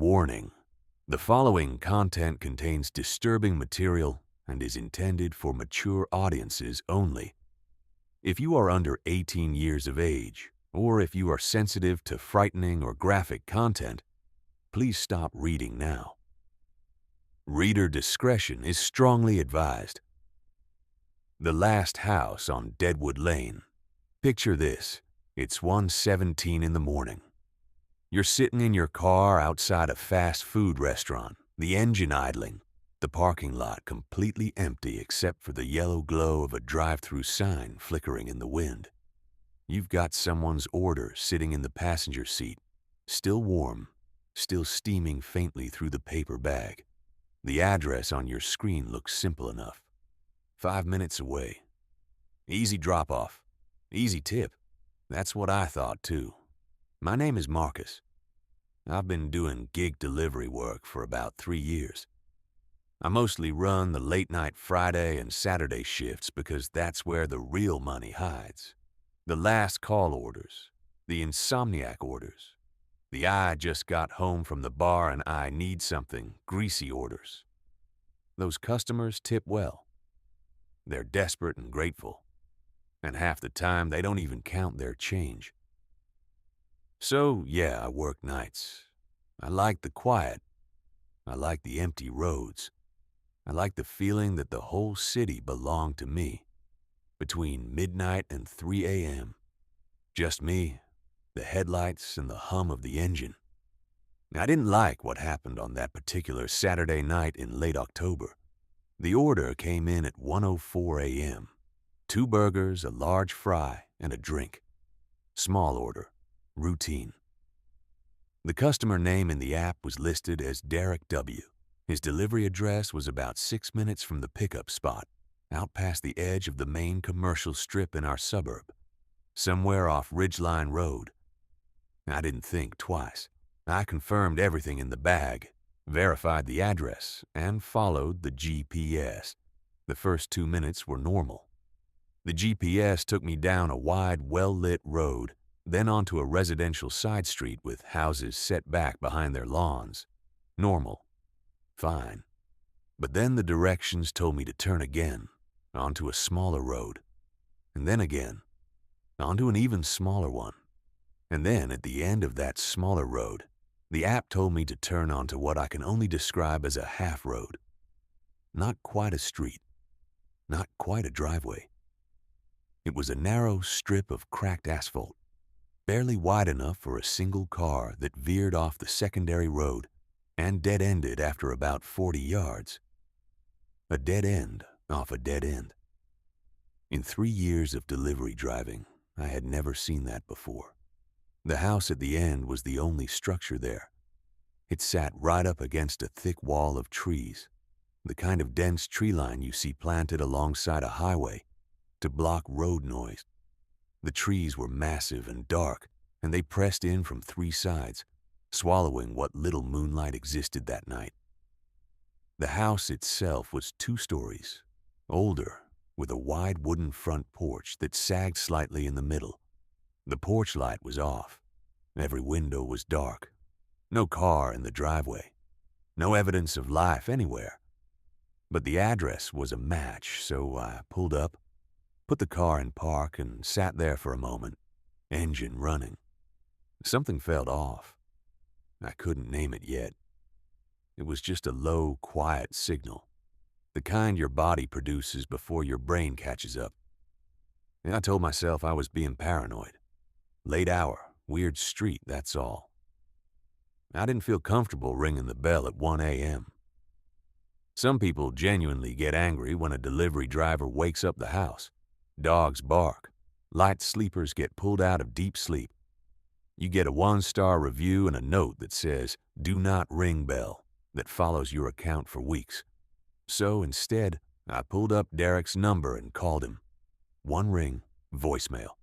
Warning: the following content contains disturbing material and is intended for mature audiences only. If you are under 18 years of age, or if you are sensitive to frightening or graphic content, please stop reading now. Reader discretion is strongly advised. The Last House on Deadwood Lane. Picture this. It's 1:17 in the morning. You're sitting in your car outside a fast food restaurant, the engine idling, the parking lot completely empty except for the yellow glow of a drive-through sign flickering in the wind. You've got someone's order sitting in the passenger seat, still warm, still steaming faintly through the paper bag. The address on your screen looks simple enough. 5 minutes away. Easy drop-off. Easy tip. That's what I thought, too. My name is Marcus. I've been doing gig delivery work for about 3 years. I mostly run the late-night Friday and Saturday shifts because that's where the real money hides. The last call orders, the insomniac orders, the I just got home from the bar and I need something greasy orders. Those customers tip well. They're desperate and grateful, and half the time they don't even count their change. So, yeah, I work nights. I like the quiet. I like the empty roads. I like the feeling that the whole city belonged to me. Between midnight and 3 a.m. Just me, the headlights, and the hum of the engine. I didn't like what happened on that particular Saturday night in late October. The order came in at 1:04 a.m. 2 burgers, a large fry, and a drink. Small order. Routine. The customer name in the app was listed as Derek W. His delivery address was about 6 minutes from the pickup spot, out past the edge of the main commercial strip in our suburb, somewhere off Ridgeline Road. I didn't think twice. I confirmed everything in the bag, verified the address, and followed the GPS. The first 2 minutes were normal. The GPS took me down a wide, well-lit road, then onto a residential side street with houses set back behind their lawns. Normal. Fine. But then the directions told me to turn again, onto a smaller road, and then again, onto an even smaller one. And then at the end of that smaller road, the app told me to turn onto what I can only describe as a half road. Not quite a street. Not quite a driveway. It was a narrow strip of cracked asphalt, barely wide enough for a single car that veered off the secondary road and dead-ended after about 40 yards. A dead end off a dead end. In 3 years of delivery driving, I had never seen that before. The house at the end was the only structure there. It sat right up against a thick wall of trees, the kind of dense tree line you see planted alongside a highway to block road noise. The trees were massive and dark, and they pressed in from 3 sides, swallowing what little moonlight existed that night. The house itself was 2 stories, older, with a wide wooden front porch that sagged slightly in the middle. The porch light was off. Every window was dark. No car in the driveway. No evidence of life anywhere. But the address was a match, so I pulled up, put the car in park, and sat there for a moment, engine running. Something felt off. I couldn't name it yet. It was just a low, quiet signal, the kind your body produces before your brain catches up. And I told myself I was being paranoid. Late hour, weird street, that's all. I didn't feel comfortable ringing the bell at 1 a.m. Some people genuinely get angry when a delivery driver wakes up the house. Dogs bark. Light sleepers get pulled out of deep sleep. You get a 1-star review and a note that says, "Do not ring bell," that follows your account for weeks. So instead, I pulled up Derek's number and called him. 1 ring, voicemail.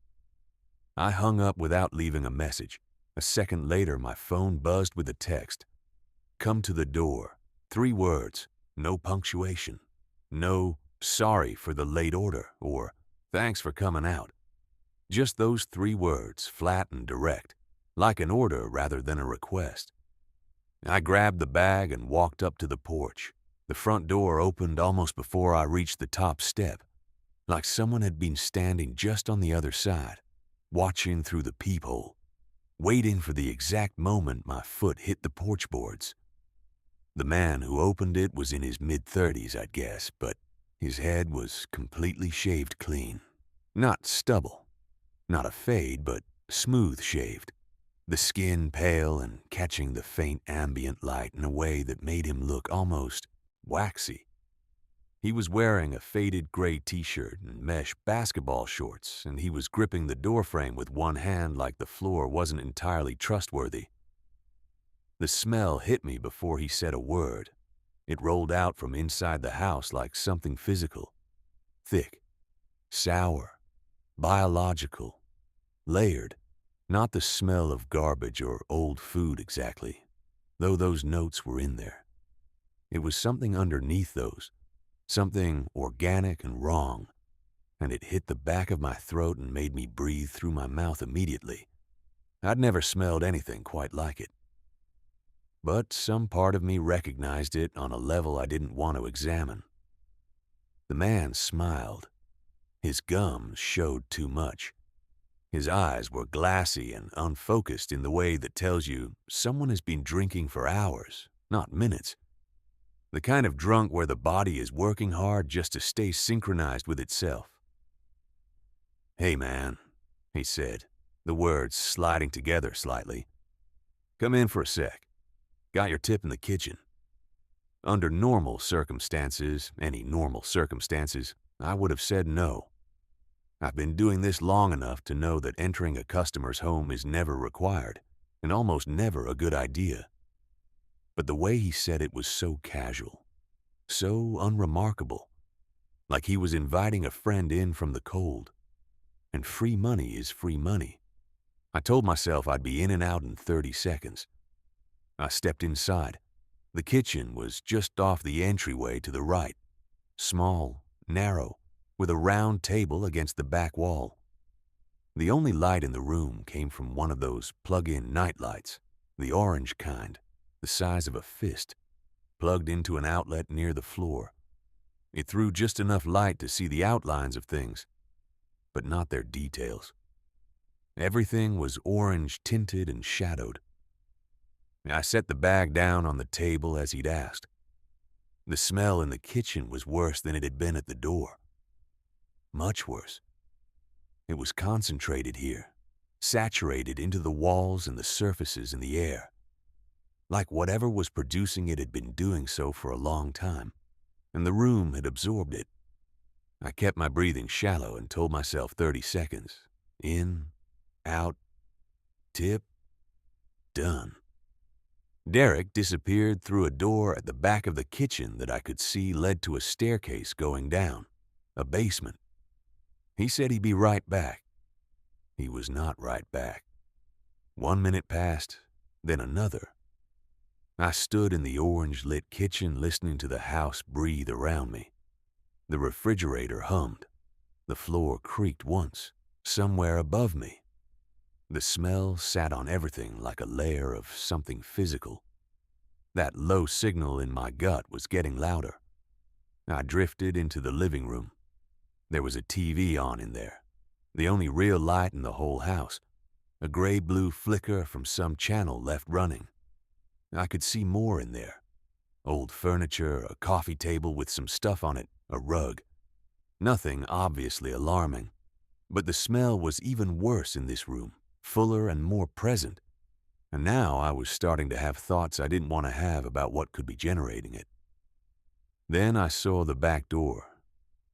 I hung up without leaving a message. A second later, my phone buzzed with a text. "Come to the door." 3 words, no punctuation. No, "Sorry for the late order," or "Thanks for coming out." Just those 3 words, flat and direct, like an order rather than a request. I grabbed the bag and walked up to the porch. The front door opened almost before I reached the top step, like someone had been standing just on the other side, watching through the peephole, waiting for the exact moment my foot hit the porch boards. The man who opened it was in his mid-30s, I'd guess, but his head was completely shaved clean. Not stubble, not a fade, but smooth-shaved. The skin pale and catching the faint ambient light in a way that made him look almost waxy. He was wearing a faded gray t-shirt and mesh basketball shorts, and he was gripping the doorframe with one hand like the floor wasn't entirely trustworthy. The smell hit me before he said a word. It rolled out from inside the house like something physical. Thick, sour, biological, layered. Not the smell of garbage or old food exactly, though those notes were in there. It was something underneath those, something organic and wrong, and it hit the back of my throat and made me breathe through my mouth immediately. I'd never smelled anything quite like it. But some part of me recognized it on a level I didn't want to examine. The man smiled. His gums showed too much. His eyes were glassy and unfocused in the way that tells you someone has been drinking for hours, not minutes. The kind of drunk where the body is working hard just to stay synchronized with itself. "Hey man," he said, the words sliding together slightly. "Come in for a sec. Got your tip in the kitchen." Under normal circumstances, any normal circumstances, I would have said no. I've been doing this long enough to know that entering a customer's home is never required, and almost never a good idea. But the way he said it was so casual, so unremarkable, like he was inviting a friend in from the cold. And free money is free money. I told myself I'd be in and out in 30 seconds. I stepped inside. The kitchen was just off the entryway to the right, small, narrow, with a round table against the back wall. The only light in the room came from one of those plug-in night lights, the orange kind, the size of a fist, plugged into an outlet near the floor. It threw just enough light to see the outlines of things, but not their details. Everything was orange tinted and shadowed. I set the bag down on the table as he'd asked. The smell in the kitchen was worse than it had been at the door. Much worse. It was concentrated here, saturated into the walls and the surfaces and the air. Like whatever was producing it had been doing so for a long time, and the room had absorbed it. I kept my breathing shallow and told myself 30 seconds. In, out, tip, done. Derek disappeared through a door at the back of the kitchen that I could see led to a staircase going down, a basement. He said he'd be right back. He was not right back. 1 minute passed, then another. I stood in the orange-lit kitchen listening to the house breathe around me. The refrigerator hummed. The floor creaked once, somewhere above me. The smell sat on everything like a layer of something physical. That low signal in my gut was getting louder. I drifted into the living room. There was a TV on in there, the only real light in the whole house, a gray-blue flicker from some channel left running. I could see more in there. Old furniture, a coffee table with some stuff on it, a rug. Nothing obviously alarming, but the smell was even worse in this room, fuller and more present. And now I was starting to have thoughts I didn't want to have about what could be generating it. Then I saw the back door.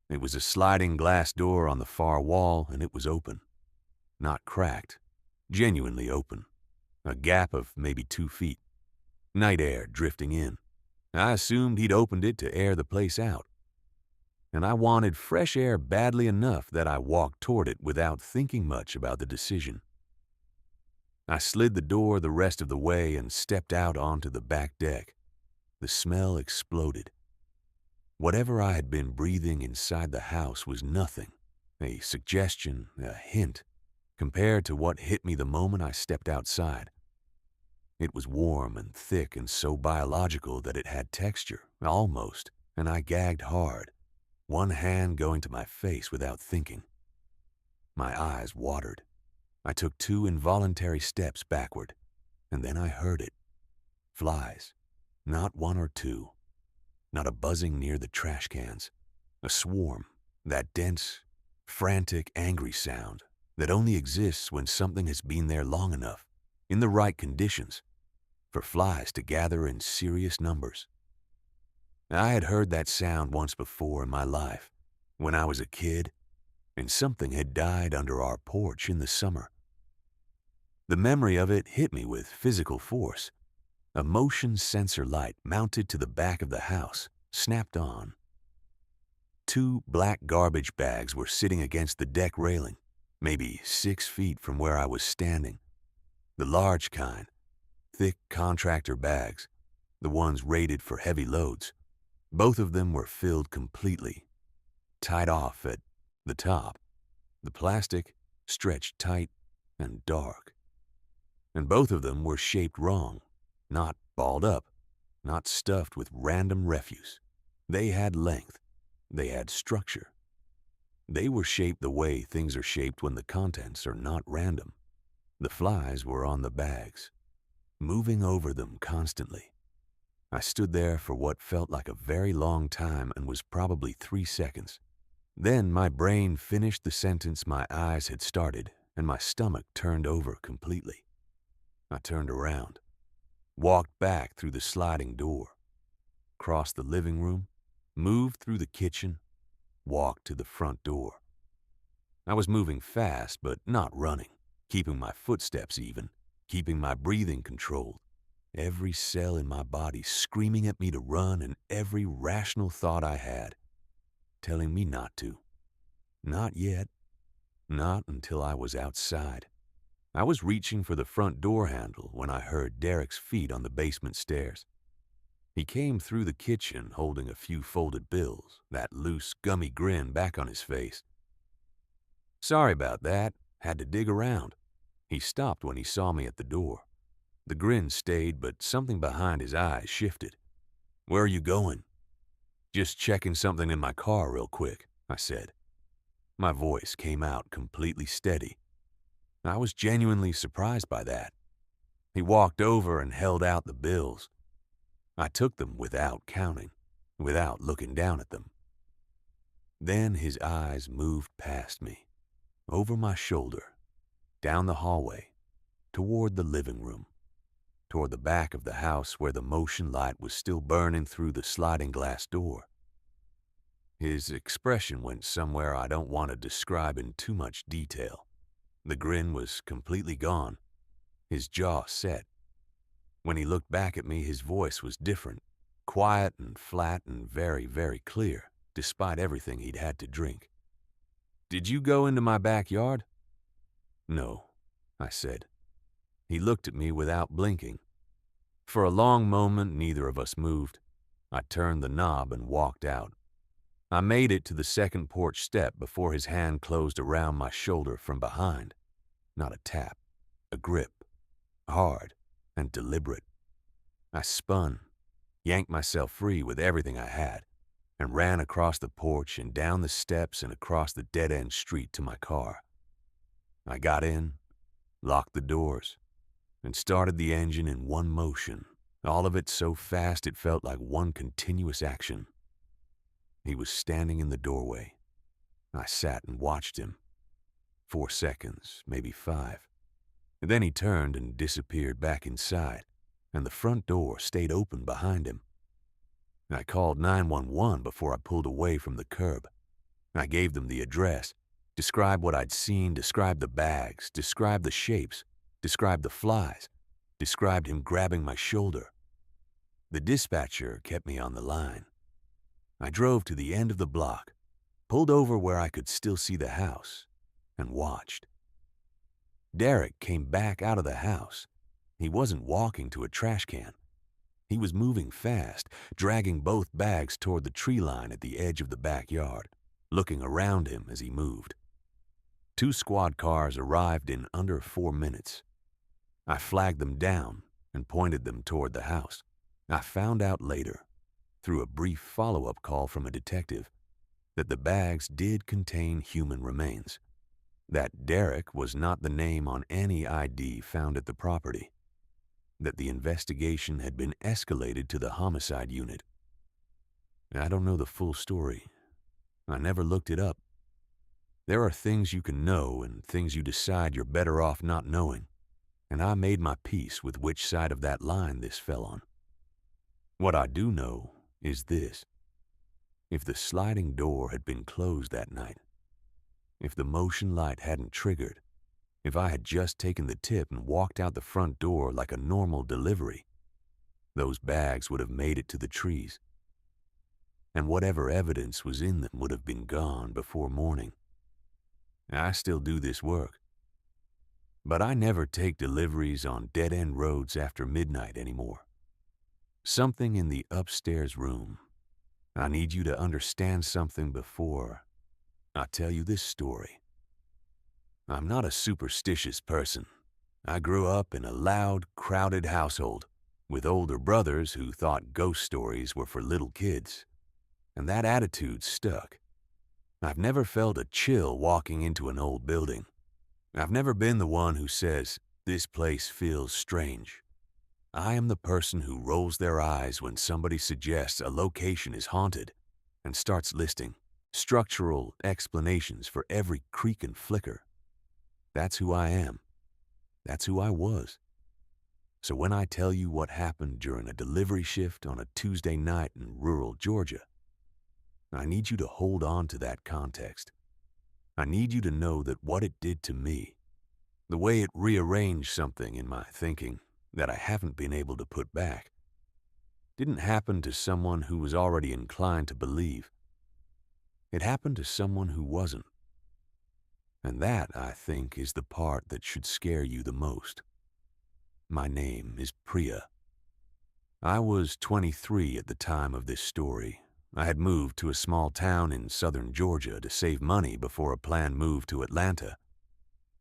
It was a sliding glass door on the far wall, and it was open. Not cracked, genuinely open. A gap of maybe 2 feet. Night air drifting in. I assumed he'd opened it to air the place out. And I wanted fresh air badly enough that I walked toward it without thinking much about the decision. I slid the door the rest of the way and stepped out onto the back deck. The smell exploded. Whatever I had been breathing inside the house was nothing, a suggestion, a hint, compared to what hit me the moment I stepped outside. It was warm and thick and so biological that it had texture, almost, and I gagged hard, one hand going to my face without thinking. My eyes watered. I took 2 involuntary steps backward, and then I heard it. Flies. Not 1 or 2. Not a buzzing near the trash cans. A swarm. That dense, frantic, angry sound that only exists when something has been there long enough, in the right conditions, for flies to gather in serious numbers. I had heard that sound once before in my life, when I was a kid, and something had died under our porch in the summer. The memory of it hit me with physical force. A motion sensor light mounted to the back of the house snapped on. 2 black garbage bags were sitting against the deck railing, maybe 6 feet from where I was standing. The large kind, thick contractor bags, the ones rated for heavy loads. Both of them were filled completely, tied off at the top. The plastic stretched tight and dark. And both of them were shaped wrong, not balled up, not stuffed with random refuse. They had length. They had structure. They were shaped the way things are shaped when the contents are not random. The flies were on the bags, moving over them constantly. I stood there for what felt like a very long time and was probably 3 seconds. Then my brain finished the sentence my eyes had started, and my stomach turned over completely. I turned around, walked back through the sliding door, crossed the living room, moved through the kitchen, walked to the front door. I was moving fast, but not running, keeping my footsteps even, keeping my breathing controlled. Every cell in my body screaming at me to run, and every rational thought I had telling me not to. Not yet. Not until I was outside. I was reaching for the front door handle when I heard Derek's feet on the basement stairs. He came through the kitchen holding a few folded bills, that loose, gummy grin back on his face. "Sorry about that. Had to dig around." He stopped when he saw me at the door. The grin stayed, but something behind his eyes shifted. "Where are you going?" "Just checking something in my car real quick," I said. My voice came out completely steady. I was genuinely surprised by that. He walked over and held out the bills. I took them without counting, without looking down at them. Then his eyes moved past me, over my shoulder, down the hallway, toward the living room, toward the back of the house where the motion light was still burning through the sliding glass door. His expression went somewhere I don't want to describe in too much detail. The grin was completely gone, his jaw set. When he looked back at me, his voice was different, quiet and flat and very, very clear, despite everything he'd had to drink. "Did you go into my backyard?" "No," I said. He looked at me without blinking. For a long moment, neither of us moved. I turned the knob and walked out. I made it to the second porch step before his hand closed around my shoulder from behind. Not a tap, a grip, hard and deliberate. I spun, yanked myself free with everything I had, and ran across the porch and down the steps and across the dead-end street to my car. I got in, locked the doors, and started the engine in one motion, all of it so fast it felt like one continuous action. He was standing in the doorway. I sat and watched him. 4 seconds, maybe 5. And then he turned and disappeared back inside, and the front door stayed open behind him. I called 911 before I pulled away from the curb. I gave them the address, described what I'd seen, described the bags, described the shapes, described the flies, described him grabbing my shoulder. The dispatcher kept me on the line. I drove to the end of the block, pulled over where I could still see the house, and watched. Derek came back out of the house. He wasn't walking to a trash can. He was moving fast, dragging both bags toward the tree line at the edge of the backyard, looking around him as he moved. 2 squad cars arrived in under 4 minutes. I flagged them down and pointed them toward the house. I found out later, through a brief follow-up call from a detective, that the bags did contain human remains. That Derek was not the name on any ID found at the property. That the investigation had been escalated to the homicide unit. I don't know the full story. I never looked it up. There are things you can know and things you decide you're better off not knowing, and I made my peace with which side of that line this fell on. What I do know is this. If the sliding door had been closed that night, if the motion light hadn't triggered, if I had just taken the tip and walked out the front door like a normal delivery, those bags would have made it to the trees, and whatever evidence was in them would have been gone before morning. I still do this work, but I never take deliveries on dead-end roads after midnight anymore. Something in the upstairs room. I need you to understand something before I tell you this story. I'm not a superstitious person. I grew up in a loud, crowded household with older brothers who thought ghost stories were for little kids, and that attitude stuck. I've never felt a chill walking into an old building. I've never been the one who says, "This place feels strange." I am the person who rolls their eyes when somebody suggests a location is haunted and starts listing structural explanations for every creak and flicker. That's who I am. That's who I was. So when I tell you what happened during a delivery shift on a Tuesday night in rural Georgia, I need you to hold on to that context. I need you to know that what it did to me, the way it rearranged something in my thinking that I haven't been able to put back, didn't happen to someone who was already inclined to believe. It happened to someone who wasn't. And that, I think, is the part that should scare you the most. My name is Priya. I was 23 at the time of this story. I had moved to a small town in southern Georgia to save money before a planned move to Atlanta.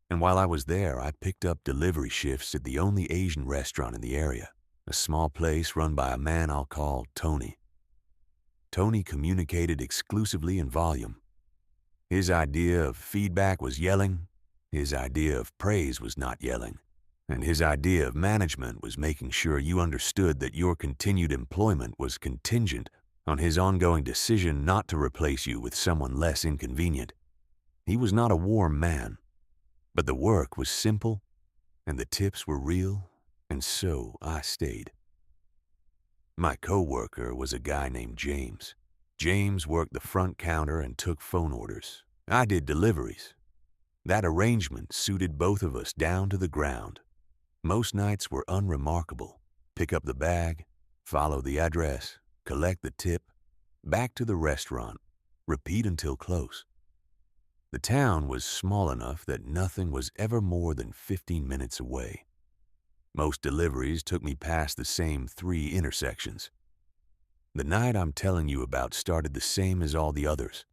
And while I was there, I picked up delivery shifts at the only Asian restaurant in the area, a small place run by a man I'll call Tony. Tony communicated exclusively in volume. His idea of feedback was yelling, his idea of praise was not yelling, and his idea of management was making sure you understood that your continued employment was contingent on his ongoing decision not to replace you with someone less inconvenient. He was not a warm man, but the work was simple, and the tips were real, and so I stayed. My co-worker was a guy named James. James worked the front counter and took phone orders. I did deliveries. That arrangement suited both of us down to the ground. Most nights were unremarkable. Pick up the bag, follow the address, collect the tip, back to the restaurant, repeat until close. The town was small enough that nothing was ever more than 15 minutes away. Most deliveries took me past the same 3 intersections. The night I'm telling you about started the same as all the others.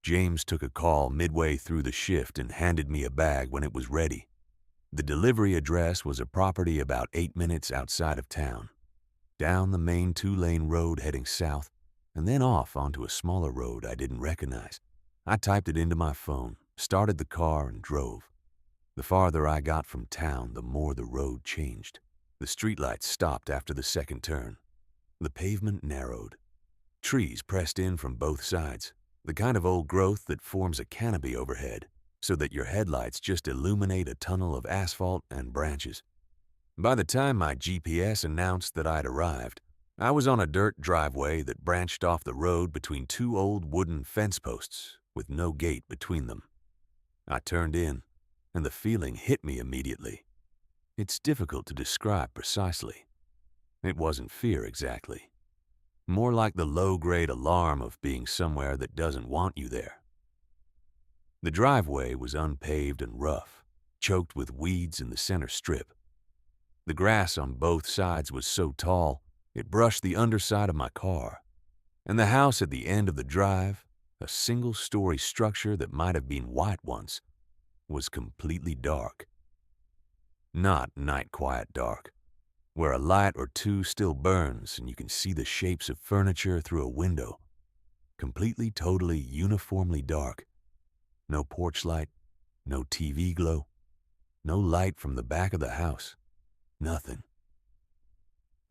James took a call midway through the shift and handed me a bag when it was ready. The delivery address was a property about 8 minutes outside of town, down the main 2-lane road heading south, and then off onto a smaller road I didn't recognize. I typed it into my phone, started the car, and drove. The farther I got from town, the more the road changed. The streetlights stopped after the second turn. The pavement narrowed. Trees pressed in from both sides, the kind of old growth that forms a canopy overhead, so that your headlights just illuminate a tunnel of asphalt and branches. By the time my GPS announced that I'd arrived, I was on a dirt driveway that branched off the road between 2 old wooden fence posts with no gate between them. I turned in, and the feeling hit me immediately. It's difficult to describe precisely. It wasn't fear exactly. More like the low-grade alarm of being somewhere that doesn't want you there. The driveway was unpaved and rough, choked with weeds in the center strip. The grass on both sides was so tall, it brushed the underside of my car. And the house at the end of the drive, a single-story structure that might have been white once, was completely dark. Not night-quiet dark, where a light or two still burns and you can see the shapes of furniture through a window, completely, totally, uniformly dark. No porch light, no TV glow, no light from the back of the house, nothing.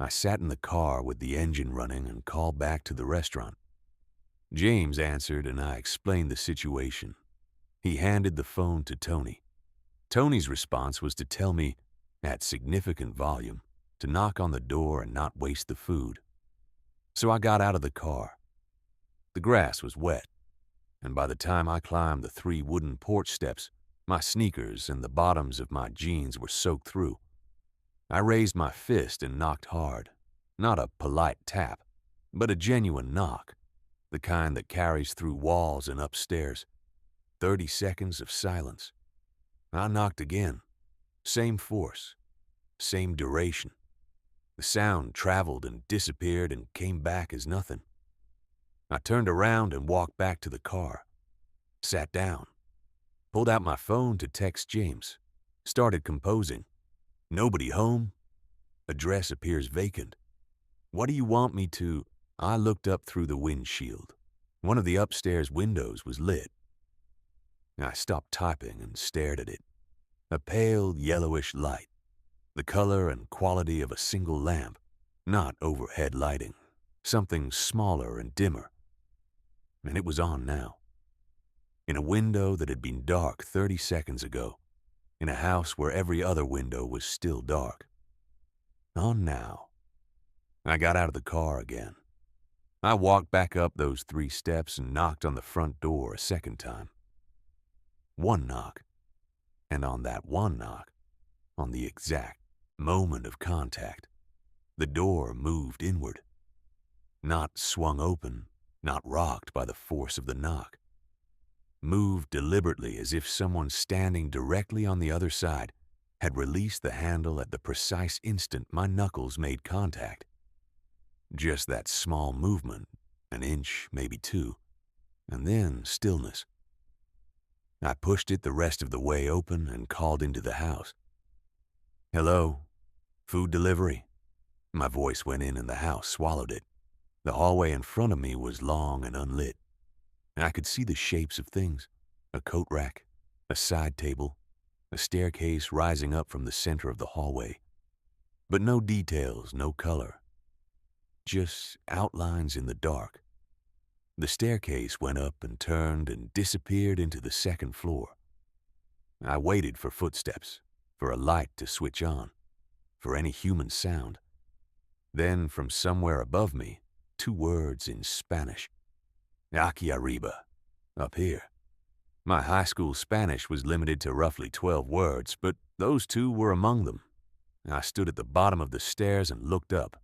I sat in the car with the engine running and called back to the restaurant. James answered and I explained the situation. He handed the phone to Tony. Tony's response was to tell me, at significant volume, to knock on the door and not waste the food. So I got out of the car. The grass was wet, and by the time I climbed the 3 wooden porch steps, my sneakers and the bottoms of my jeans were soaked through. I raised my fist and knocked hard. Not a polite tap, but a genuine knock, the kind that carries through walls and upstairs. 30 seconds of silence. I knocked again. Same force, same duration. The sound traveled and disappeared and came back as nothing. I turned around and walked back to the car. Sat down. Pulled out my phone to text James. Started composing. Nobody home. Address appears vacant. What do you want me to? I looked up through the windshield. One of the upstairs windows was lit. I stopped typing and stared at it. A pale yellowish light. The color and quality of a single lamp. Not overhead lighting. Something smaller and dimmer. And it was on now. In a window that had been dark 30 seconds ago. In a house where every other window was still dark. On now. I got out of the car again. I walked back up those 3 steps and knocked on the front door a second time. One knock. And on that one knock, on the exact moment of contact, the door moved inward. Not swung open, not rocked by the force of the knock. Moved deliberately as if someone standing directly on the other side had released the handle at the precise instant my knuckles made contact. Just that small movement, an inch, maybe 2, and then stillness. I pushed it the rest of the way open and called into the house. Hello? Food delivery? My voice went in and the house swallowed it. The hallway in front of me was long and unlit. I could see the shapes of things. A coat rack, a side table, a staircase rising up from the center of the hallway. But no details, no color. Just outlines in the dark. The staircase went up and turned and disappeared into the second floor. I waited for footsteps, for a light to switch on, for any human sound. Then from somewhere above me, 2 words in Spanish. Aquí arriba, up here. My high school Spanish was limited to roughly 12 words, but those 2 were among them. I stood at the bottom of the stairs and looked up.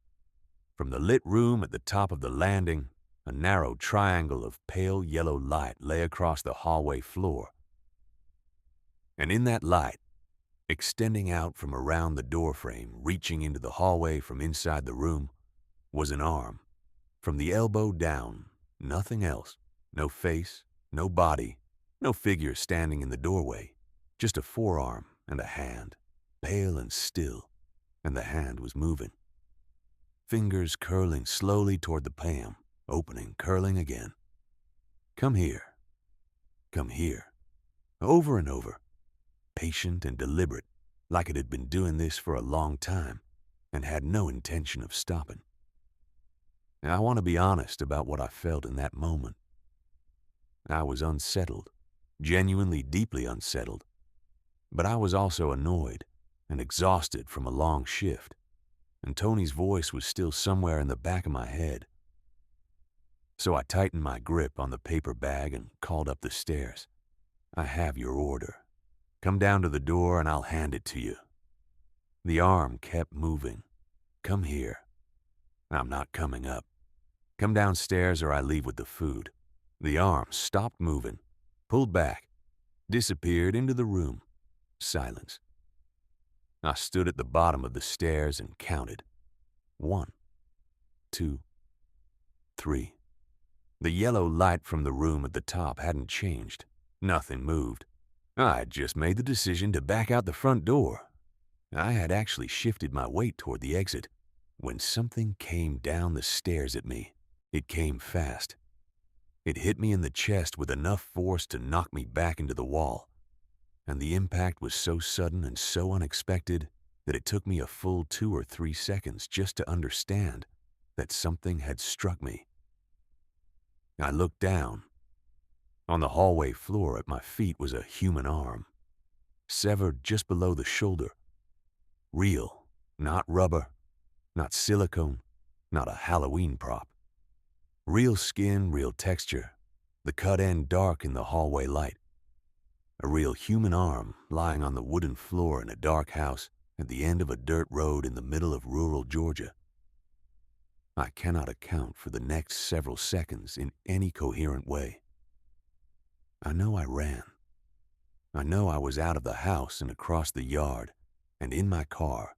From the lit room at the top of the landing, a narrow triangle of pale yellow light lay across the hallway floor. And in that light, extending out from around the doorframe, reaching into the hallway from inside the room, was an arm. From the elbow down, nothing else. No face, no body, no figure standing in the doorway. Just a forearm and a hand, pale and still, and the hand was moving. Fingers curling slowly toward the palm, opening, curling again. Come here. Come here. Over and over. Patient and deliberate, like it had been doing this for a long time and had no intention of stopping. I want to be honest about what I felt in that moment. I was unsettled, genuinely deeply unsettled, but I was also annoyed and exhausted from a long shift, and Tony's voice was still somewhere in the back of my head. So I tightened my grip on the paper bag and called up the stairs. I have your order. Come down to the door and I'll hand it to you. The arm kept moving. Come here. I'm not coming up. Come downstairs or I leave with the food. The arm stopped moving, pulled back, disappeared into the room. Silence. I stood at the bottom of the stairs and counted. 1, 2, 3. The yellow light from the room at the top hadn't changed. Nothing moved. I had just made the decision to back out the front door. I had actually shifted my weight toward the exit when something came down the stairs at me. It came fast. It hit me in the chest with enough force to knock me back into the wall, and the impact was so sudden and so unexpected that it took me a full 2 or 3 seconds just to understand that something had struck me. I looked down. On the hallway floor at my feet was a human arm, severed just below the shoulder. Real, not rubber, not silicone, not a Halloween prop. Real skin, real texture, the cut end dark in the hallway light. A real human arm lying on the wooden floor in a dark house at the end of a dirt road in the middle of rural Georgia. I cannot account for the next several seconds in any coherent way. I know I ran. I know I was out of the house and across the yard and in my car,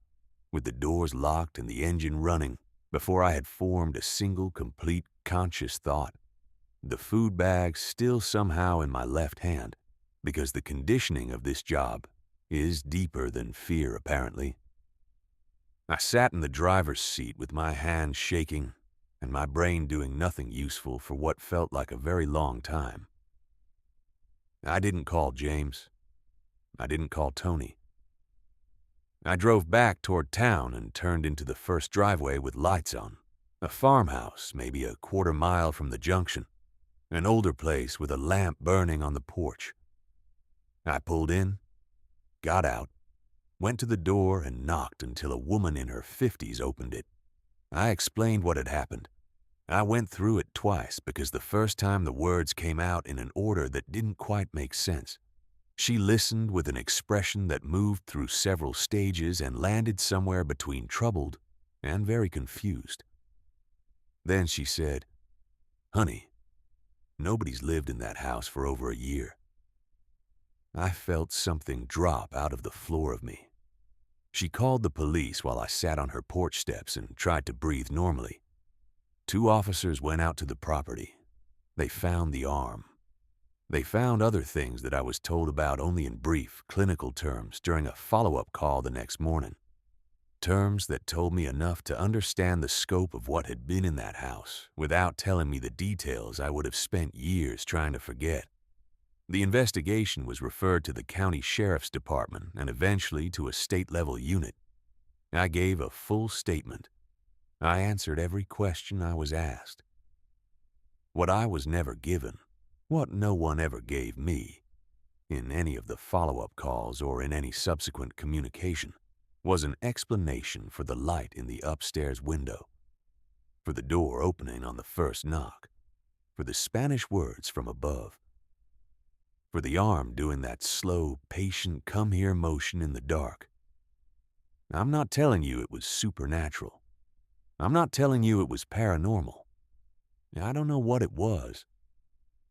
with the doors locked and the engine running, before I had formed a single complete conscious thought. The food bag still somehow in my left hand, because the conditioning of this job is deeper than fear, apparently. I sat in the driver's seat with my hands shaking and my brain doing nothing useful for what felt like a very long time. I didn't call James. I didn't call Tony. I drove back toward town and turned into the first driveway with lights on. A farmhouse, maybe a quarter mile from the junction. An older place with a lamp burning on the porch. I pulled in, got out, went to the door and knocked until a woman in her 50s opened it. I explained what had happened. I went through it twice because the first time the words came out in an order that didn't quite make sense. She listened with an expression that moved through several stages and landed somewhere between troubled and very confused. Then she said, "Honey, nobody's lived in that house for over a year." I felt something drop out of the floor of me. She called the police while I sat on her porch steps and tried to breathe normally. 2 officers went out to the property. They found the arm. They found other things that I was told about only in brief, clinical terms during a follow-up call the next morning. Terms that told me enough to understand the scope of what had been in that house without telling me the details I would have spent years trying to forget. The investigation was referred to the county sheriff's department and eventually to a state-level unit. I gave a full statement. I answered every question I was asked. What I was never given, what no one ever gave me, in any of the follow-up calls or in any subsequent communication, was an explanation for the light in the upstairs window, for the door opening on the first knock, for the Spanish words from above, for the arm doing that slow, patient come-here motion in the dark. I'm not telling you it was supernatural. I'm not telling you it was paranormal. I don't know what it was.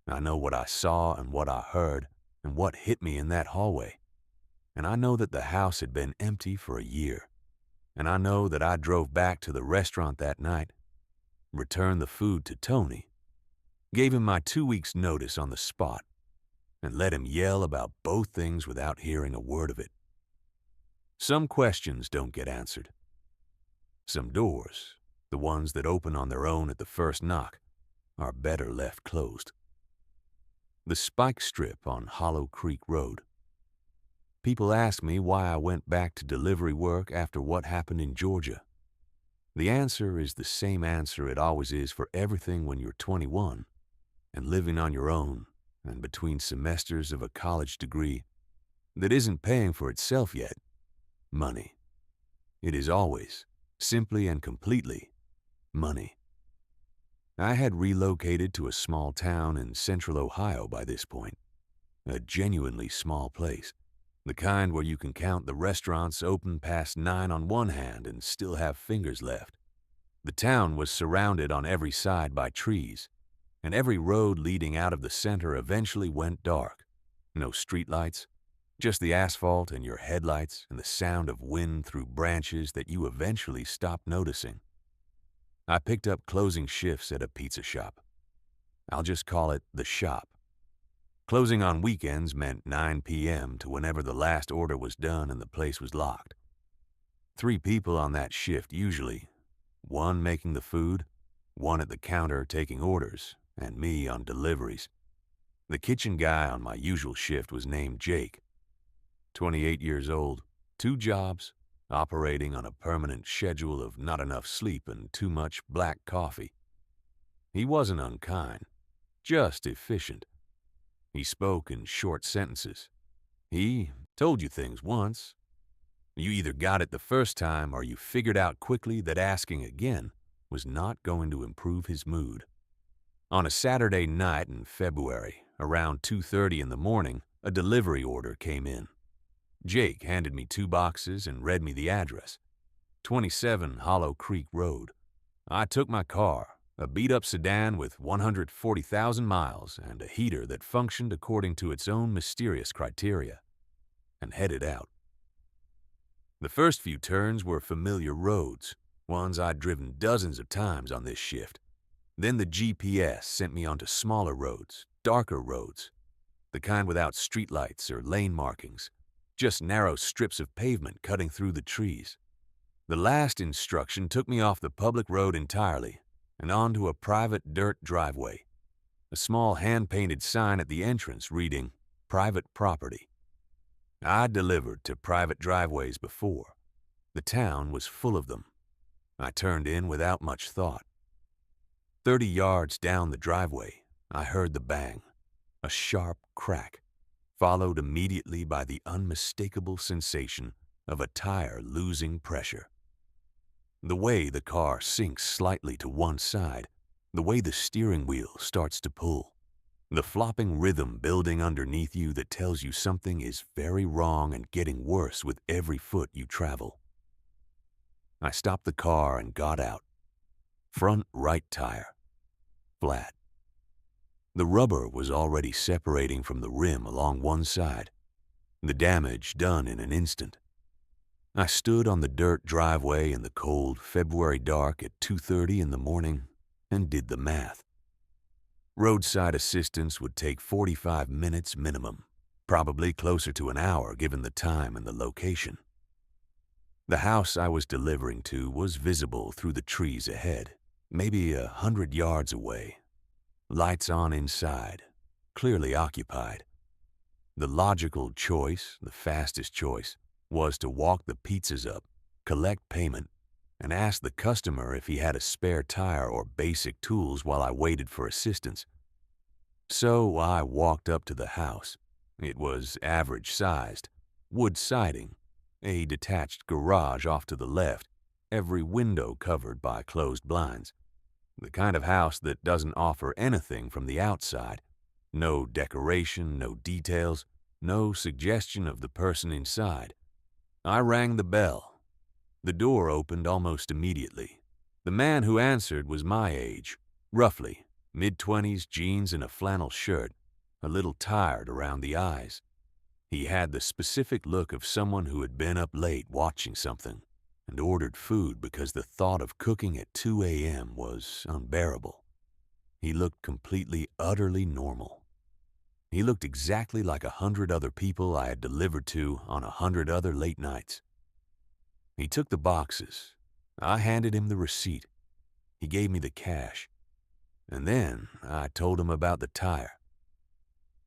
I know what I saw and what I heard and what hit me in that hallway. And I know that the house had been empty for a year. And I know that I drove back to the restaurant that night, returned the food to Tony, gave him my 2 weeks' notice on the spot, and let him yell about both things without hearing a word of it. Some questions don't get answered. Some doors, the ones that open on their own at the first knock, are better left closed. The spike strip on Hollow Creek Road. People ask me why I went back to delivery work after what happened in Georgia. The answer is the same answer it always is for everything when you're 21 and living on your own and between semesters of a college degree that isn't paying for itself yet. Money. It is always, simply and completely, money. I had relocated to a small town in central Ohio by this point, a genuinely small place, the kind where you can count the restaurants open past 9 on one hand and still have fingers left. The town was surrounded on every side by trees, and every road leading out of the center eventually went dark. No streetlights, just the asphalt and your headlights and the sound of wind through branches that you eventually stopped noticing. I picked up closing shifts at a pizza shop. I'll just call it the shop. Closing on weekends meant 9 p.m. to whenever the last order was done and the place was locked. 3 people on that shift usually. One making the food, one at the counter taking orders, and me on deliveries. The kitchen guy on my usual shift was named Jake, 28 years old, 2 jobs, operating on a permanent schedule of not enough sleep and too much black coffee. He wasn't unkind, just efficient. He spoke in short sentences. He told you things once. You either got it the first time or you figured out quickly that asking again was not going to improve his mood. On a Saturday night in February, around 2:30 in the morning, a delivery order came in. Jake handed me 2 boxes and read me the address, 27 Hollow Creek Road. I took my car, a beat-up sedan with 140,000 miles and a heater that functioned according to its own mysterious criteria, and headed out. The first few turns were familiar roads, ones I'd driven dozens of times on this shift. Then the GPS sent me onto smaller roads, darker roads, the kind without streetlights or lane markings, just narrow strips of pavement cutting through the trees. The last instruction took me off the public road entirely and onto a private dirt driveway, a small hand-painted sign at the entrance reading, "Private Property." I'd delivered to private driveways before. The town was full of them. I turned in without much thought. 30 yards down the driveway, I heard the bang, a sharp crack, followed immediately by the unmistakable sensation of a tire losing pressure. The way the car sinks slightly to one side, the way the steering wheel starts to pull, the flopping rhythm building underneath you that tells you something is very wrong and getting worse with every foot you travel. I stopped the car and got out. Front right tire, flat. The rubber was already separating from the rim along one side, the damage done in an instant. I stood on the dirt driveway in the cold February dark at 2:30 in the morning and did the math. Roadside assistance would take 45 minutes minimum, probably closer to an hour given the time and the location. The house I was delivering to was visible through the trees ahead, maybe 100 yards away. Lights on inside, clearly occupied. The logical choice, the fastest choice, was to walk the pizzas up, collect payment, and ask the customer if he had a spare tire or basic tools while I waited for assistance. So I walked up to the house. It was average-sized, wood siding, a detached garage off to the left, every window covered by closed blinds. The kind of house that doesn't offer anything from the outside. No decoration, no details, no suggestion of the person inside. I rang the bell. The door opened almost immediately. The man who answered was my age, roughly, mid-20s, jeans and a flannel shirt, a little tired around the eyes. He had the specific look of someone who had been up late watching something and ordered food because the thought of cooking at 2 a.m. was unbearable. He looked completely, utterly normal. He looked exactly like 100 other people I had delivered to on 100 other late nights. He took the boxes. I handed him the receipt. He gave me the cash. And then I told him about the tire.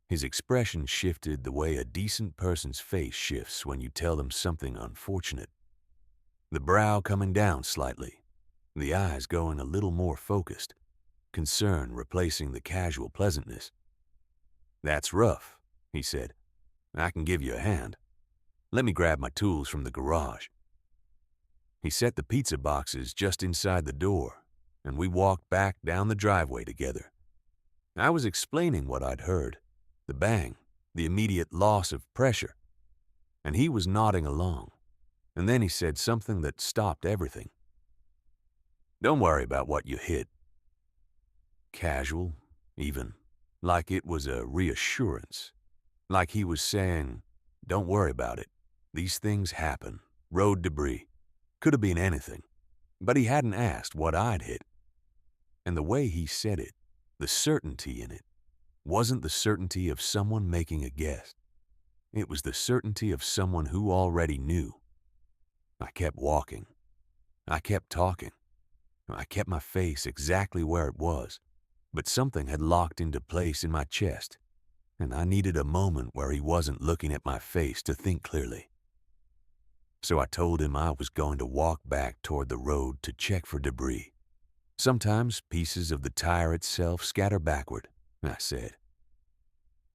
His expression shifted the way a decent person's face shifts when you tell them something unfortunate. The brow coming down slightly, the eyes going a little more focused, concern replacing the casual pleasantness. "That's rough," he said. "I can give you a hand. Let me grab my tools from the garage." He set the pizza boxes just inside the door, and we walked back down the driveway together. I was explaining what I'd heard, the bang, the immediate loss of pressure, and he was nodding along. And then he said something that stopped everything. "Don't worry about what you hit." Casual, even, like it was a reassurance, like he was saying, "Don't worry about it. These things happen. Road debris. Could have been anything." But he hadn't asked what I'd hit. And the way he said it, the certainty in it, wasn't the certainty of someone making a guess. It was the certainty of someone who already knew. I kept walking. I kept talking. I kept my face exactly where it was, but something had locked into place in my chest, and I needed a moment where he wasn't looking at my face to think clearly. So I told him I was going to walk back toward the road to check for debris. Sometimes pieces of the tire itself scatter backward, I said,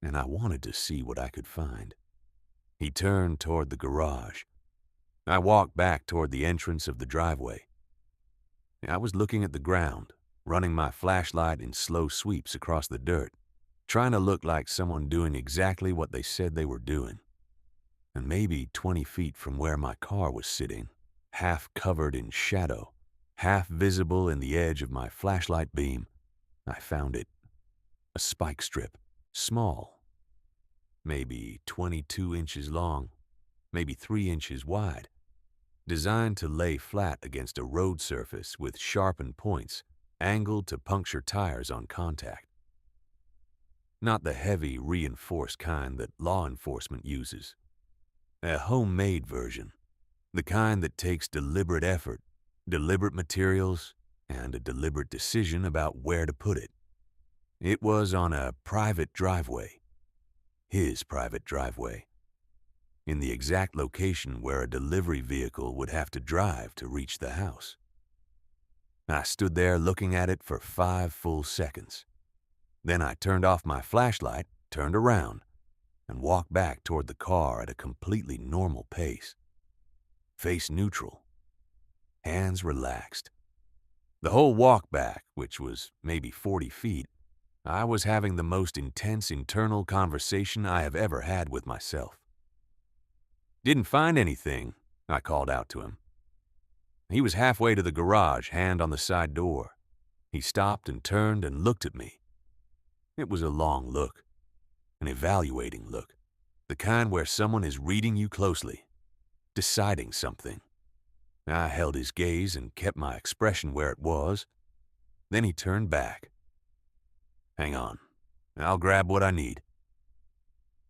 and I wanted to see what I could find. He turned toward the garage. I walked back toward the entrance of the driveway. I was looking at the ground, running my flashlight in slow sweeps across the dirt, trying to look like someone doing exactly what they said they were doing. And maybe 20 feet from where my car was sitting, half covered in shadow, half visible in the edge of my flashlight beam, I found it. A spike strip, small, maybe 22 inches long, maybe 3 inches wide, designed to lay flat against a road surface with sharpened points, angled to puncture tires on contact. Not the heavy, reinforced kind that law enforcement uses. A homemade version, the kind that takes deliberate effort, deliberate materials, and a deliberate decision about where to put it. It was on a private driveway, his private driveway, in the exact location where a delivery vehicle would have to drive to reach the house. I stood there looking at it for 5 full seconds. Then I turned off my flashlight, turned around, and walked back toward the car at a completely normal pace. Face neutral, hands relaxed. The whole walk back, which was maybe 40 feet, I was having the most intense internal conversation I have ever had with myself. "Didn't find anything," I called out to him. He was halfway to the garage, hand on the side door. He stopped and turned and looked at me. It was a long look, an evaluating look, the kind where someone is reading you closely, deciding something. I held his gaze and kept my expression where it was. Then he turned back. "Hang on, I'll grab what I need."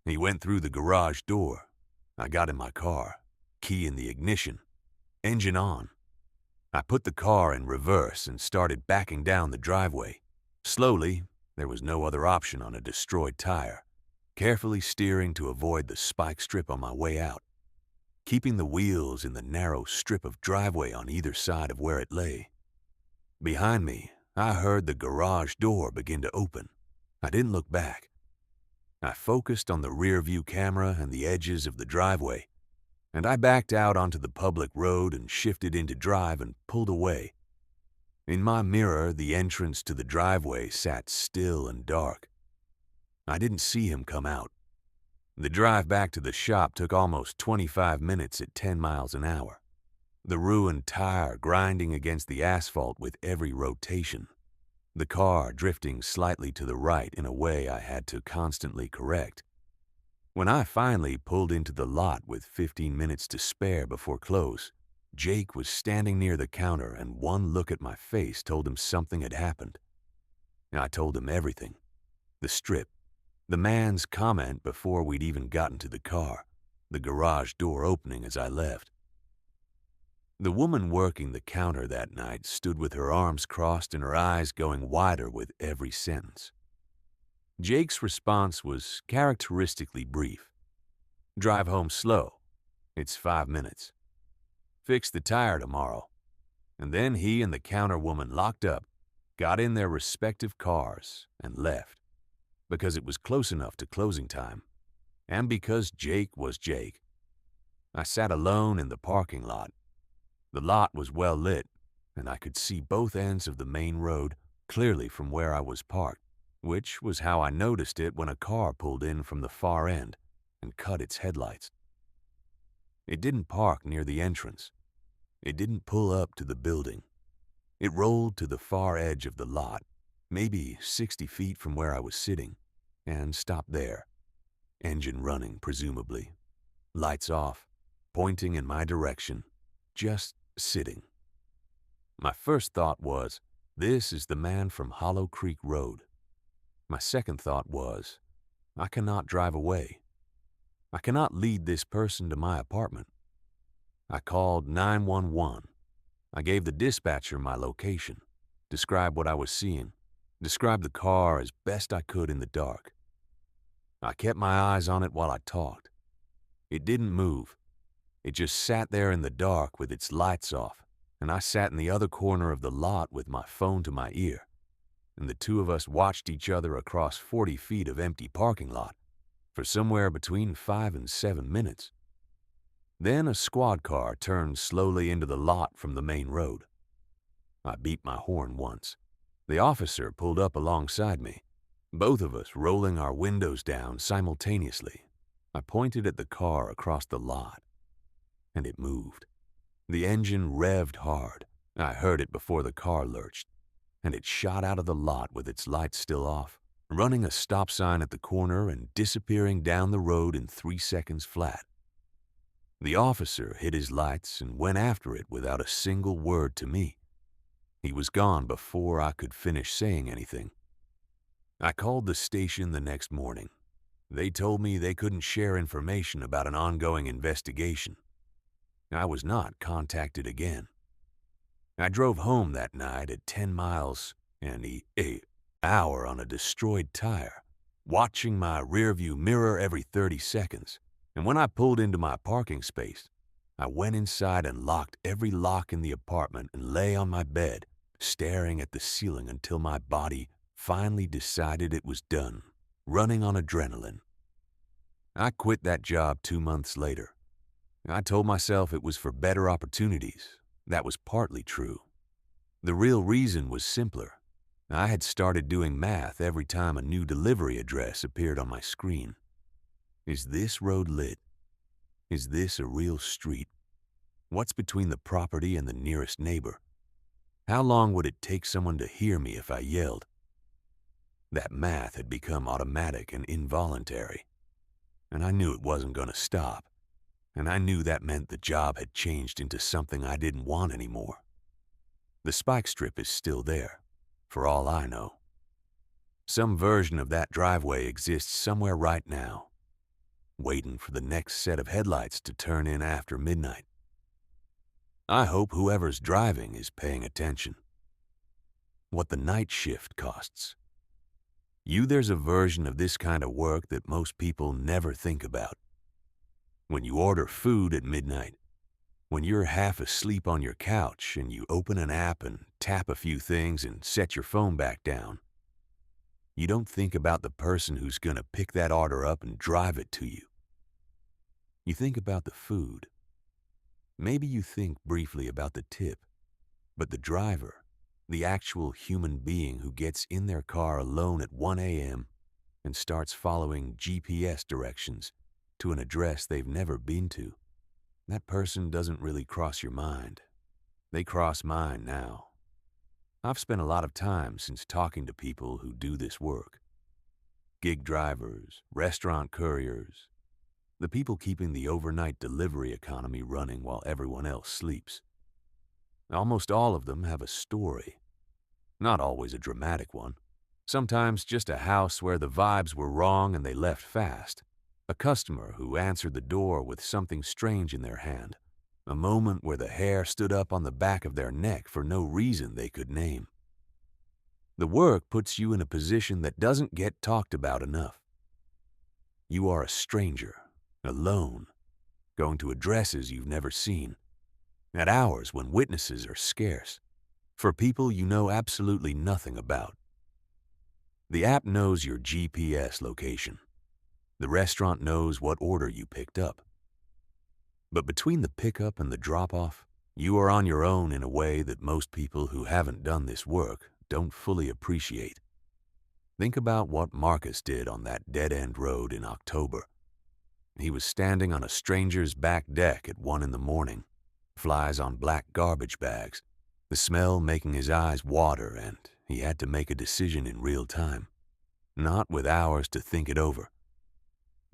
He went through the garage door. I got in my car, key in the ignition, engine on. I put the car in reverse and started backing down the driveway. Slowly, there was no other option on a destroyed tire, carefully steering to avoid the spike strip on my way out, keeping the wheels in the narrow strip of driveway on either side of where it lay. Behind me, I heard the garage door begin to open. I didn't look back. I focused on the rear-view camera and the edges of the driveway, and I backed out onto the public road and shifted into drive and pulled away. In my mirror, the entrance to the driveway sat still and dark. I didn't see him come out. The drive back to the shop took almost 25 minutes at 10 miles an hour, the ruined tire grinding against the asphalt with every rotation, the car drifting slightly to the right in a way I had to constantly correct. When I finally pulled into the lot with 15 minutes to spare before close, Jake was standing near the counter, and one look at my face told him something had happened. I told him everything. The strip, the man's comment before we'd even gotten to the car, the garage door opening as I left. The woman working the counter that night stood with her arms crossed and her eyes going wider with every sentence. Jake's response was characteristically brief. "Drive home slow. It's 5 minutes. Fix the tire tomorrow." And then he and the counter woman locked up, got in their respective cars, and left, because it was close enough to closing time, and because Jake was Jake. I sat alone in the parking lot. The lot was well lit, and I could see both ends of the main road clearly from where I was parked, which was how I noticed it when a car pulled in from the far end and cut its headlights. It didn't park near the entrance. It didn't pull up to the building. It rolled to the far edge of the lot, maybe 60 feet from where I was sitting, and stopped there, engine running presumably, lights off, pointing in my direction, just sitting. My first thought was, this is the man from Hollow Creek Road. My second thought was, I cannot drive away. I cannot lead this person to my apartment. I called 911. I gave the dispatcher my location, described what I was seeing, described the car as best I could in the dark. I kept my eyes on it while I talked. It didn't move. It just sat there in the dark with its lights off, and I sat in the other corner of the lot with my phone to my ear, and the two of us watched each other across 40 feet of empty parking lot for somewhere between 5 and 7 minutes. Then a squad car turned slowly into the lot from the main road. I beat my horn once. The officer pulled up alongside me, both of us rolling our windows down simultaneously. I pointed at the car across the lot, and it moved. The engine revved hard. I heard it before the car lurched, and it shot out of the lot with its lights still off, running a stop sign at the corner and disappearing down the road in 3 seconds flat. The officer hit his lights and went after it without a single word to me. He was gone before I could finish saying anything. I called the station the next morning. They told me they couldn't share information about an ongoing investigation. I was not contacted again. I drove home that night at 10 miles and an hour on a destroyed tire, watching my rearview mirror every 30 seconds. And when I pulled into my parking space, I went inside and locked every lock in the apartment and lay on my bed, staring at the ceiling until my body finally decided it was done, running on adrenaline. I quit that job 2 months later. I told myself it was for better opportunities. That was partly true. The real reason was simpler. I had started doing math every time a new delivery address appeared on my screen. Is this road lit? Is this a real street? What's between the property and the nearest neighbor? How long would it take someone to hear me if I yelled? That math had become automatic and involuntary, and I knew it wasn't going to stop. And I knew that meant the job had changed into something I didn't want anymore. The spike strip is still there, for all I know. Some version of that driveway exists somewhere right now, waiting for the next set of headlights to turn in after midnight. I hope whoever's driving is paying attention. What the night shift costs. There's a version of this kind of work that most people never think about. When you order food at midnight, when you're half asleep on your couch and you open an app and tap a few things and set your phone back down, you don't think about the person who's going to pick that order up and drive it to you. You think about the food. Maybe you think briefly about the tip, but the driver, the actual human being who gets in their car alone at 1 a.m. and starts following GPS directions to an address they've never been to, that person doesn't really cross your mind. They cross mine now. I've spent a lot of time since talking to people who do this work. Gig drivers, restaurant couriers, the people keeping the overnight delivery economy running while everyone else sleeps. Almost all of them have a story. Not always a dramatic one. Sometimes just a house where the vibes were wrong and they left fast. A customer who answered the door with something strange in their hand. A moment where the hair stood up on the back of their neck for no reason they could name. The work puts you in a position that doesn't get talked about enough. You are a stranger, alone, going to addresses you've never seen, at hours when witnesses are scarce, for people you know absolutely nothing about. The app knows your GPS location. The restaurant knows what order you picked up. But between the pickup and the drop-off, you are on your own in a way that most people who haven't done this work don't fully appreciate. Think about what Marcus did on that dead-end road in October. He was standing on a stranger's back deck at 1 in the morning, flies on black garbage bags, the smell making his eyes water, and he had to make a decision in real time, not with hours to think it over.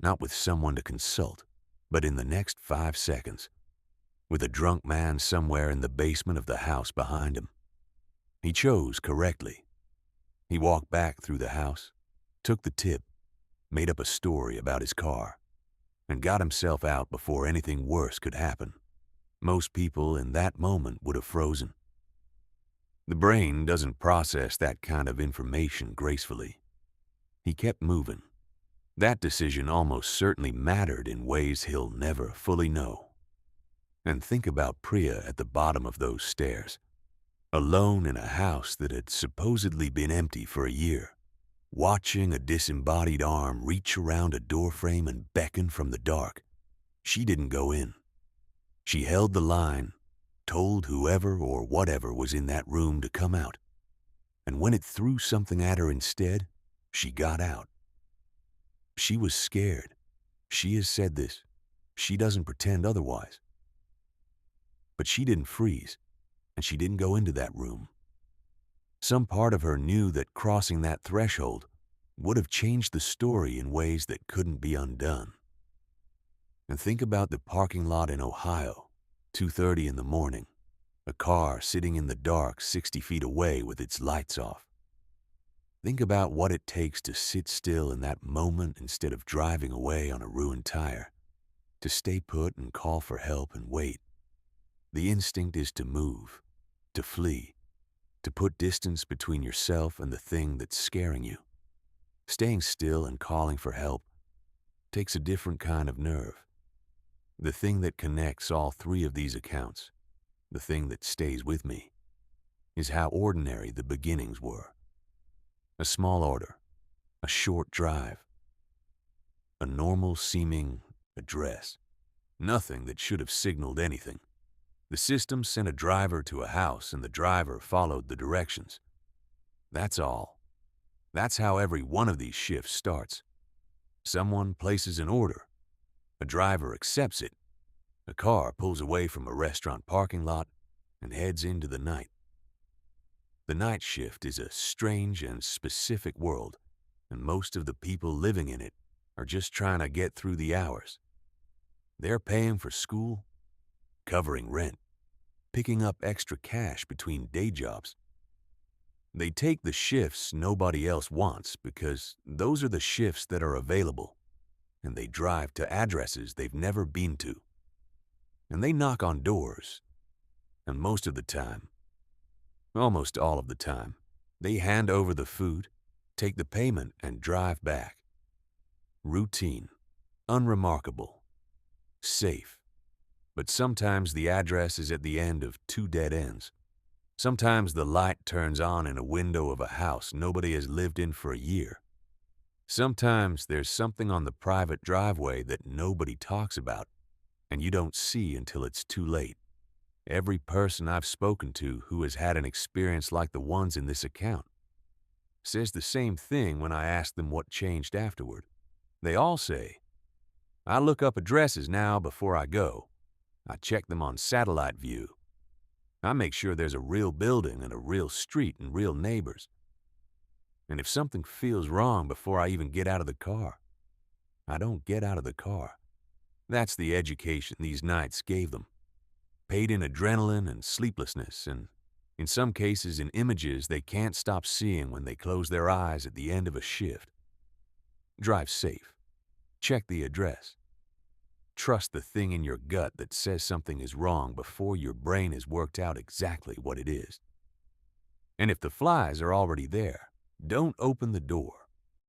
Not with someone to consult, but in the next 5 seconds, with a drunk man somewhere in the basement of the house behind him. He chose correctly. He walked back through the house, took the tip, made up a story about his car, and got himself out before anything worse could happen. Most people in that moment would have frozen. The brain doesn't process that kind of information gracefully. He kept moving. That decision almost certainly mattered in ways he'll never fully know. And think about Priya at the bottom of those stairs, alone in a house that had supposedly been empty for a year, watching a disembodied arm reach around a doorframe and beckon from the dark. She didn't go in. She held the line, told whoever or whatever was in that room to come out. And when it threw something at her instead, she got out. She was scared. She has said this. She doesn't pretend otherwise. But she didn't freeze, and she didn't go into that room. Some part of her knew that crossing that threshold would have changed the story in ways that couldn't be undone. And think about the parking lot in Ohio, 2:30 in the morning, a car sitting in the dark 60 feet away with its lights off. Think about what it takes to sit still in that moment instead of driving away on a ruined tire, to stay put and call for help and wait. The instinct is to move, to flee, to put distance between yourself and the thing that's scaring you. Staying still and calling for help takes a different kind of nerve. The thing that connects all three of these accounts, the thing that stays with me, is how ordinary the beginnings were. A small order, a short drive, a normal-seeming address, nothing that should have signaled anything. The system sent a driver to a house and the driver followed the directions. That's all. That's how every one of these shifts starts. Someone places an order. A driver accepts it. A car pulls away from a restaurant parking lot and heads into the night. The night shift is a strange and specific world, and most of the people living in it are just trying to get through the hours. They're paying for school, covering rent, picking up extra cash between day jobs. They take the shifts nobody else wants because those are the shifts that are available, and they drive to addresses they've never been to. And they knock on doors, and most of the time, almost all of the time, they hand over the food, take the payment, and drive back. Routine, unremarkable, safe. But sometimes the address is at the end of two dead ends. Sometimes the light turns on in a window of a house nobody has lived in for a year. Sometimes there's something on the private driveway that nobody talks about, and you don't see until it's too late. Every person I've spoken to who has had an experience like the ones in this account says the same thing when I ask them what changed afterward. They all say, I look up addresses now before I go. I check them on satellite view. I make sure there's a real building and a real street and real neighbors. And if something feels wrong before I even get out of the car, I don't get out of the car. That's the education these nights gave them. Paid in adrenaline and sleeplessness, and in some cases in images they can't stop seeing when they close their eyes at the end of a shift. Drive safe. Check the address. Trust the thing in your gut that says something is wrong before your brain has worked out exactly what it is. And if the flies are already there, don't open the door.